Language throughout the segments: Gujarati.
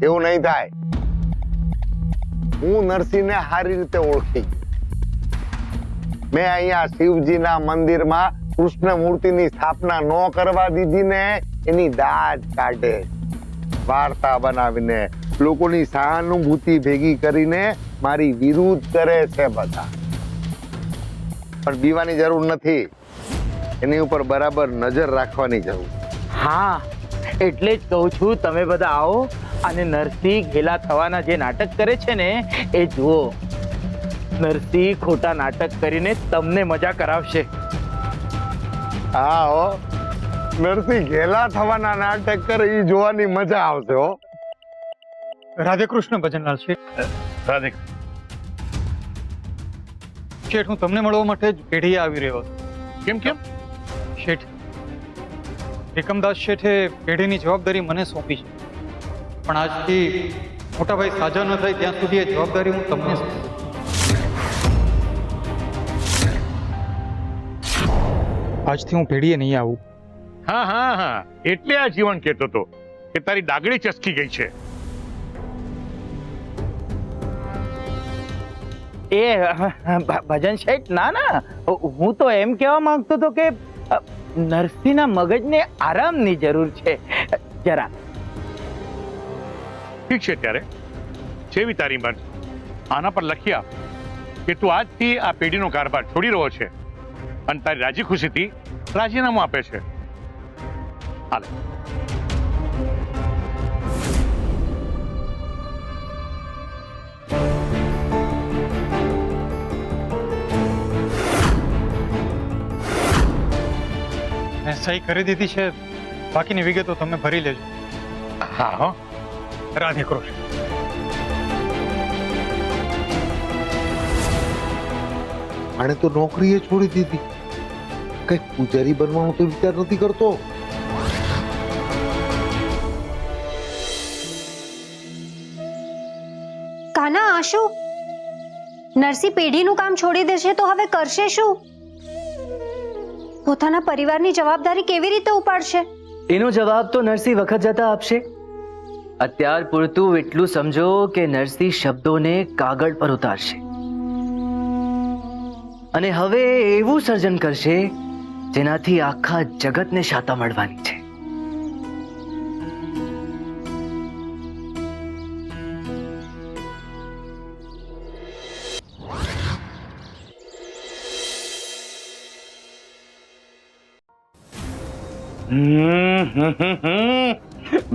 એવું નહીં થાય. હું નરસિંહને સારી રીતે ઓળખી ગયો. મેં અહીંયા શિવજીના મંદિરમાં કૃષ્ણ મૂર્તિની સ્થાપના ન કરવા દીધી ને એની દાજ કાઢે, વાર્તા બનાવીને લોકોની સહાનુભૂતિ ભેગી કરીને મારી વિરુદ્ધ કરે છે બધા. પણ બીવાની જરૂર નથી, એની ઉપર બરાબર નજર રાખવાની જરૂર. હા, એટલે જ કહું છું તમે બધા આવો અને નરસિંહ ઘેલા થવાના જે નાટક કરે છે ને એ જુઓ. નરસિંહ ખોટા નાટક કરીને તમને મજા કરાવશે. હા હો, નરસિંહ ઘેલા થવાના નાટક કરે એ જોવાની મજા આવશે હો. રાધે કૃષ્ણ ભજનલાલ શેઠ. રાધે. શેઠ, હું તમને મળવા માટે જ પેઢીએ આવી રહ્યો હતો. કેમ કેમ? શેઠ, એકમદાસ શેઠે પેઢીની જવાબદારી મને સોંપી છે, પણ આજથી મોટાભાઈ સાજા ન થાય ત્યાં સુધી એ જવાબદારી હું તમને સોંપું. આજથી હું પેઢીએ નહીં આવું. હા હા હા, એટલે આ જીવન કહેતો હતો કે તારી ડાગડી ચસકી ગઈ છે. એ ભજન શેઠ, ના ના, હું તો એમ કહેવા માંગતો હતો કે નરસિંહના મગજને આરામની જરૂર છે જરા. ઠીક છે, ત્યારે જેવી તારી મન. આના પર લખી આપ કે તું આજથી આ પેઢીનો કારભાર છોડી રહ્યો છે અને તારી રાજી ખુશીથી રાજીનામું આપે છે. હાલે. મેં સહી કરી દીધી છે, બાકીની વિગતો તમે ભરી લેજો. હા હો. રાધે કૃષ્ણ. આણે તો નોકરીએ છોડી દીધી, કઈક પૂજારી બનવાનો તો વિચાર નથી કરતો. કાના, આ શું? નરસિંહ પેઢીનું કામ છોડી દેશે તો હવે કરશે શું? પોતાના પરિવારની જવાબદારી કેવી રીતે ઉપાડશે? એનો જવાબ તો નરસિંહ વખત જતા આપશે. અત્યાર પૂરતું એટલું સમજો કે નરસિંહ શબ્દોને કાગળ પર ઉતારશે અને હવે એવું સર્જન કરશે જેનાથી આખા જગતને શાતા મળવાની છે.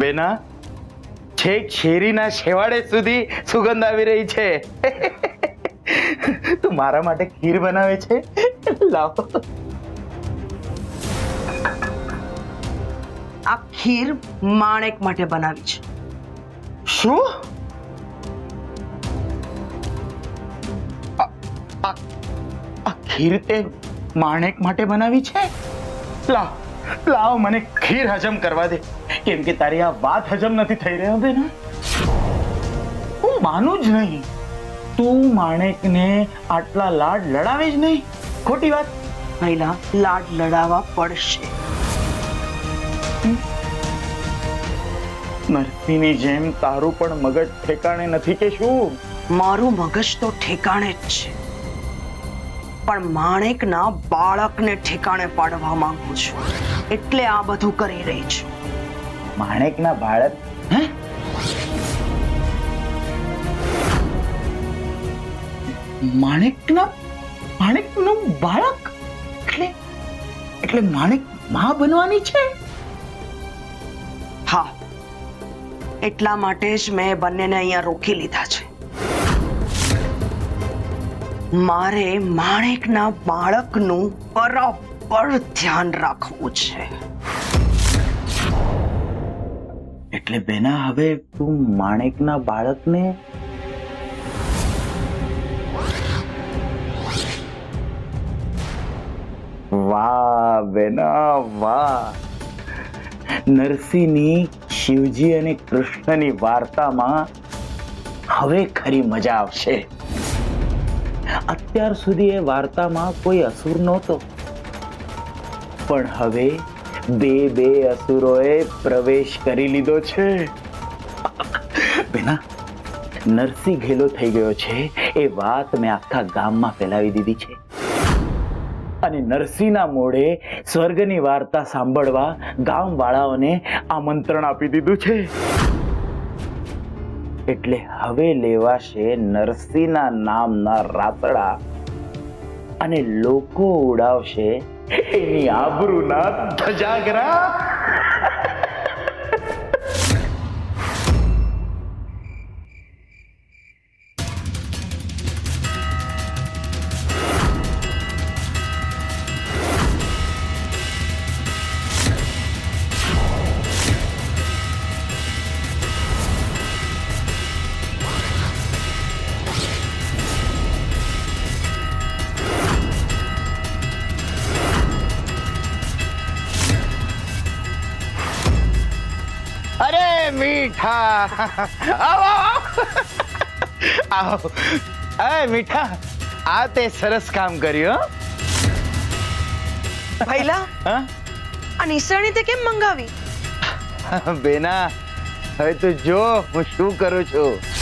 બેના, છેક શેરીના છેવાડે સુધી સુગંધ આવી રહી છે. તું મારા માટે ખીર બનાવે છે? લાવો. આ ખીર માણેક માટે બનાવી છે. શું? આ ખીર તે માણેક માટે બનાવી છે? લાવ લાવ, મને ખીર હજમ કરવા દે, કેમ કે તારી આ વાત હજમ નથી થઈ રહી બેના. હું માનું જ નહીં, તું માણેકને આટલા લાડ લડાવે જ નહીં. ખોટી વાત. પહેલા લાડ લડાવવા પડશે. નરસિંહની જેમ તારું પણ મગજ ઠેકાણે નથી કે શું? મારું મગજ તો ઠેકાણે જ છે, પણ માણેકના બાળકને ઠેકાણે પાડવા માંગુ છું, એટલે આ બધું કરી રહી છું. માણેકના બાળક? હે? માણેકનું બાળક? એટલે માણેક માં બનવાની છે? હા, એટલા માટે જ મેં બંનેને અહીંયા રોકી લીધા છે. મારે માણેકના બાળકનું બરાબર ધ્યાન રાખવું છે. એટલે બેના, હવે તું માણેકના બાળકને વાહ બેના વાહ. નરસિંહની શિવજી અને કૃષ્ણની વાર્તામાં હવે ખરી મજા આવશે. અત્યાર સુધી એ વાર્તામાં કોઈ અસુર નહોતો, પણ હવે બે અસુરોએ પ્રવેશ કરી લીધો છે. બેના, નરસિંહ ઘેલો થઈ ગયો છે એ વાત મેં આખા ગામમાં ફેલાવી દીધી છે અને નરસિંહના મોઢે સ્વર્ગની વાર્તા સાંભળવા ગામવાળાઓને આમંત્રણ આપી દીધું છે. એટલે હવે લેવાશે નરસિંહના નામના રાતડા અને લોકો ઉડાવશે એની આબરૂના ધજાગરા. અરે મીઠા, આવો આવો. અરે મીઠા, આ તે સરસ કામ કર્યું. ભૈલા હા આ નિસરણી તે કેમ મંગાવી? બેના, હવે તું જો હું શું કરું છું.